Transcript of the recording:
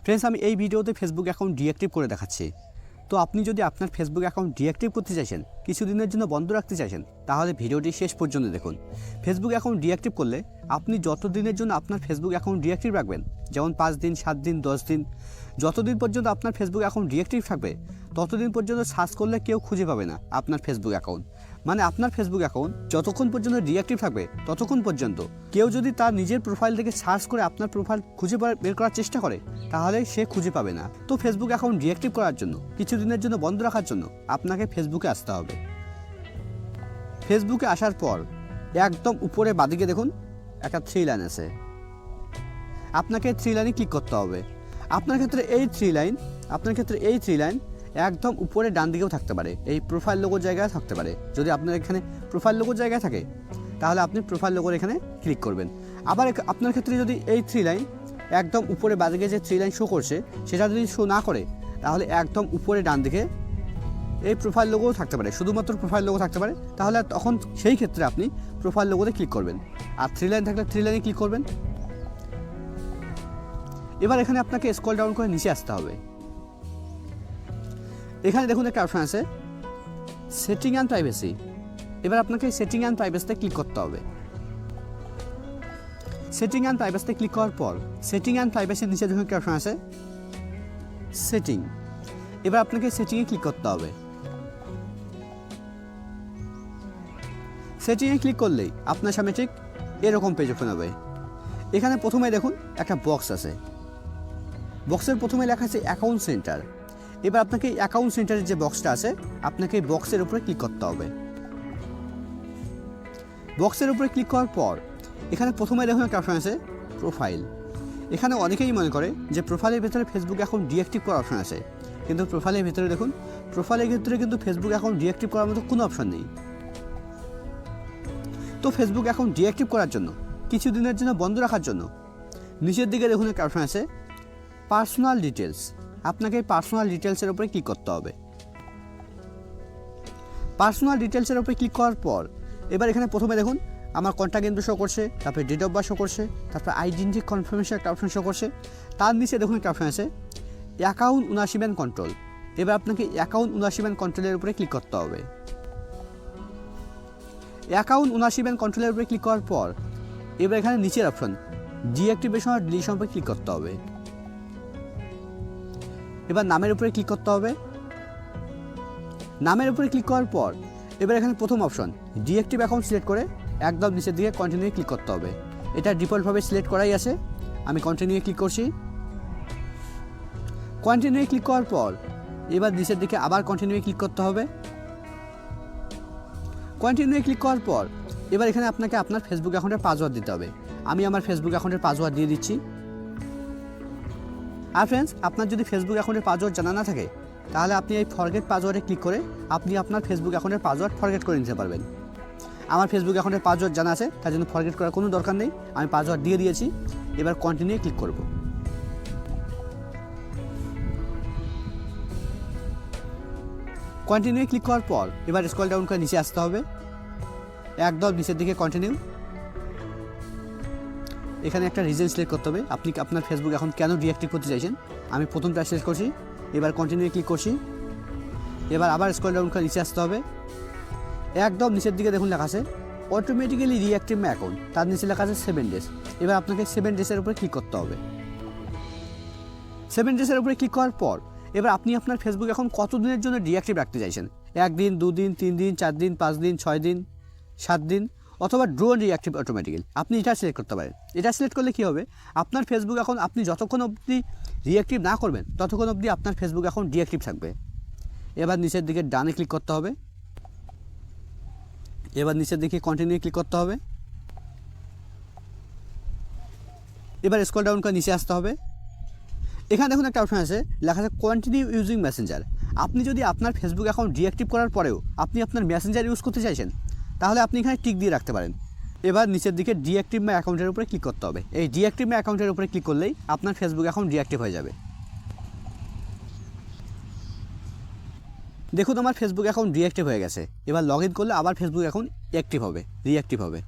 Friends, আমি এই ভিডিওতে ফেসবুক অ্যাকাউন্ট ডিঅ্যাক্টিভ করে দেখাচ্ছি। তো আপনি যদি আপনার ফেসবুক অ্যাকাউন্ট ডিঅ্যাক্টিভ করতে চাইছেন, কিছুদিনের জন্য বন্ধ রাখতে চাইছেন, তাহলে ভিডিওটি শেষ পর্যন্ত দেখুন। ফেসবুক অ্যাকাউন্ট ডিঅ্যাক্টিভ করলে আপনি যত দিনের জন্য আপনার ফেসবুক অ্যাকাউন্ট ডিঅ্যাক্টিভ রাখবেন, যেমন 5 দিন, 7 দিন, 10 দিন, যতদিন পর্যন্ত আপনার ফেসবুক অ্যাকাউন্ট ডিঅ্যাক্টিভ থাকবে ততদিন পর্যন্ত সার্চ করলে কেউ খুঁজে পাবে না আপনার ফেসবুক অ্যাকাউন্ট। মানে আপনার ফেসবুক অ্যাকাউন্ট যতক্ষণ পর্যন্ত ডিঅ্যাক্টিভ থাকবে ততক্ষণ পর্যন্ত কেউ যদি তার নিজের প্রোফাইল থেকে সার্চ করে আপনার প্রোফাইল খুঁজে বের করার চেষ্টা করে, তাহলে সে খুঁজে পাবে না। তো ফেসবুক অ্যাকাউন্ট ডিঅ্যাক্টিভ করার জন্য, কিছুদিনের জন্য বন্ধ রাখার জন্য আপনাকে ফেসবুকে আসতে হবে। ফেসবুকে আসার পর একদম উপরে বাদিকে দেখুন একটা 3 লাইন আছে, আপনাকে 3 লাইনে ক্লিক করতে হবে। আপনার ক্ষেত্রে এই 3 লাইন একদম উপরে ডান দিকেও থাকতে পারে, এই প্রোফাইল লোগোর জায়গায় থাকতে পারে। যদি আপনার এখানে প্রোফাইল লোগোর জায়গায় থাকে তাহলে আপনি প্রোফাইল লোগোর এখানে ক্লিক করবেন। আবার আপনার ক্ষেত্রে যদি এই 3 লাইন একদম উপরে বাদিকে যে 3 লাইন শো করছে সেটা যদি শো না করে, তাহলে একদম উপরে ডান দিকে এই প্রোফাইল লোগোও থাকতে পারে, শুধুমাত্র প্রোফাইল লোগো থাকতে পারে। তাহলে তখন সেই ক্ষেত্রে আপনি প্রোফাইল লোগোতে ক্লিক করবেন। আর 3 লাইন থাকলে 3 লাইনে ক্লিক করবেন। এবার এখানে আপনাকে স্ক্রল ডাউন করে নিচে আসতে হবে। এখানে দেখুন একটা অপশন আছে সেটিং অ্যান্ড প্রাইভেসি। এবার আপনাকে সেটিং অ্যান্ড প্রাইভেসিতে ক্লিক করতে হবে। সেটিং অ্যান্ড প্রাইভেসিতে ক্লিক করার পর সেটিং অ্যান্ড প্রাইভেসির নিচে দেখুন একটা অপশন আছে সেটিং। এবার আপনাকে সেটিংয়ে ক্লিক করতে হবে। সেটিংয়ে ক্লিক করলেই আপনার সামনে ঠিক এরকম পেজ ওপেন হবে। এখানে প্রথমে দেখুন একটা বক্স আছে, বক্সের প্রথমে লেখা আছে অ্যাকাউন্ট সেন্টার। এবার আপনাকে এই অ্যাকাউন্ট সেন্টারের যে বক্সটা আছে, আপনাকে এই বক্সের উপরে ক্লিক করতে হবে। বক্সের উপরে ক্লিক করার পর এখানে প্রথমে দেখুন একটা অপশন আছে প্রোফাইল। এখানে অনেকেই মনে করে যে প্রোফাইলের ভেতরে ফেসবুক অ্যাকাউন্ট ডিঅ্যাক্টিভ করার অপশন আছে, কিন্তু প্রোফাইলের ভেতরে দেখুন, প্রোফাইলের ক্ষেত্রে কিন্তু ফেসবুক অ্যাকাউন্ট ডিঅ্যাক্টিভ করার মতো কোনো অপশন নেই। তো ফেসবুক অ্যাকাউন্ট ডিঅ্যাক্টিভ করার জন্য, কিছুদিনের জন্য বন্ধ রাখার জন্য নিচের দিকে দেখুন একটা অপশন আছে পার্সোনাল ডিটেলস। আপনাকে এই পার্সোনাল ডিটেলসের উপরে ক্লিক করতে হবে। পার্সোনাল ডিটেলসের উপরে ক্লিক করার পর এবার এখানে প্রথমে দেখুন আমার কন্ট্যাক্ট ইনফো শো করছে, তারপরে ডেট অফ বার্থ শো করছে, তারপরে আইডেন্টি কনফার্মেশন একটা অপশন শো করছে। তার নিচে দেখুন একটা অপশন আছে অ্যাকাউন্ট ওনারশিপ অ্যান্ড কন্ট্রোল। এবার আপনাকে অ্যাকাউন্ট ওনারশিপ অ্যান্ড কন্ট্রোলের উপরে ক্লিক করতে হবে। অ্যাকাউন্ট ওনারশিপ অ্যান্ড কন্ট্রোলের উপরে ক্লিক করার পর এবার এখানে নিচের অপশন ডিঅ্যাক্টিভেশন আর ডিলিশন উপরে ক্লিক করতে হবে। এবার নামের উপরে ক্লিক করতে হবে। নামের উপরে ক্লিক করার পর এবার এখানে প্রথম অপশন ডিঅ্যাক্টিভ অ্যাকাউন্ট সিলেক্ট করে একদম নিচের দিকে কন্টিনিউ ক্লিক করতে হবে। এটা ডিফল্টভাবে সিলেক্ট করাই আছে, আমি কন্টিনিউ ক্লিক করছি। কন্টিনিউ ক্লিক করার পর এবার নিচের দিকে আবার কন্টিনিউ ক্লিক করতে হবে। কন্টিনিউ ক্লিক করার পর এবার এখানে আপনাকে আপনার ফেসবুক অ্যাকাউন্টের পাসওয়ার্ড দিতে হবে। আমি আমার ফেসবুক অ্যাকাউন্টের পাসওয়ার্ড দিয়ে দিচ্ছি। আর ফ্রেন্ডস, আপনার যদি ফেসবুক অ্যাকাউন্টের পাসওয়ার্ড জানা না থাকে, তাহলে আপনি এই ফরগেট পাসওয়ার্ডে ক্লিক করে আপনি আপনার ফেসবুক অ্যাকাউন্টের পাসওয়ার্ড ফরগেট করে নিতে পারবেন। আমার ফেসবুক অ্যাকাউন্টের পাসওয়ার্ড জানা আছে, তার জন্য ফরগেট করার কোনো দরকার নেই। আমি পাসওয়ার্ড দিয়ে দিয়েছি। এবার কন্টিনিউ ক্লিক করব। কন্টিনিউ ক্লিক করার পর এবার স্ক্রল ডাউন করে নিচে আসতে হবে, একদম নিচের দিকে কন্টিনিউ। এখানে একটা রিজন সিলেক্ট করতে হবে, আপনি আপনার ফেসবুক এখন কেন ডিঅ্যাক্টিভ করতে চাইছেন। আমি প্রথমটা সিলেক্ট করছি, এবার কন্টিনিউ ক্লিক করছি। এবার আবার স্ক্রল ডাউন করে নিচে আসতে হবে, একদম নিচের দিকে দেখুন লেখা আছে অটোমেটিক্যালি রিঅ্যাক্টিভ মাই অ্যাকাউন্ট, তার নিচে লেখা আছে 7 ডেজ। এবার আপনাকে 7 ডেজের উপরে ক্লিক করতে হবে। 7 ডেজের উপরে ক্লিক করার পর এবার আপনি আপনার ফেসবুক এখন কত দিনের জন্য ডিঅ্যাক্টিভ রাখতে চাইছেন, 1 দিন, 2 দিন, 3 দিন, 4 দিন, 5 দিন, 6 দিন, 7 দিন, অথবা ড্রো রিঅ্যাক্টিভ অটোমেটিক্যালি, আপনি এটা সিলেক্ট করতে পারেন। এটা সিলেক্ট করলে কী হবে, আপনার ফেসবুক এখন আপনি যতক্ষণ অবধি রিঅ্যাক্টিভ না করবেন ততক্ষণ অবধি আপনার ফেসবুক এখন ডিঅ্যাক্টিভ থাকবে। এবার নিচের দিকে ডানে ক্লিক করতে হবে। এবার নিচের দিকে কন্টিনিউ ক্লিক করতে হবে। এবার স্ক্রল ডাউন করে নিচে আসতে হবে। এখানে দেখুন একটা অপশন আছে লেখা আছে কন্টিনিউ ইউজিং মেসেঞ্জার। আপনি যদি আপনার ফেসবুক অ্যাকাউন্ট ডিঅ্যাক্টিভ করার পরেও আপনি আপনার মেসেঞ্জার ইউজ করতে চাইছেন, তাহলে আপনি এখানে টিক দিয়ে রাখতে পারেন। এবার নিচের দিকে ডিঅ্যাক্টিভ মাই অ্যাকাউন্টের উপরে ক্লিক করতে হবে। এই ডিঅ্যাক্টিভ মাই অ্যাকাউন্টের উপরে ক্লিক করলেই আপনার ফেসবুক অ্যাকাউন্ট ডিঅ্যাক্টিভ হয়ে যাবে। দেখুন আমার ফেসবুক অ্যাকাউন্ট ডিঅ্যাক্টিভ হয়ে গেছে। এবার লগ ইন করলে আবার ফেসবুক অ্যাকাউন্ট অ্যাক্টিভ হবে, রিঅ্যাক্টিভ হবে।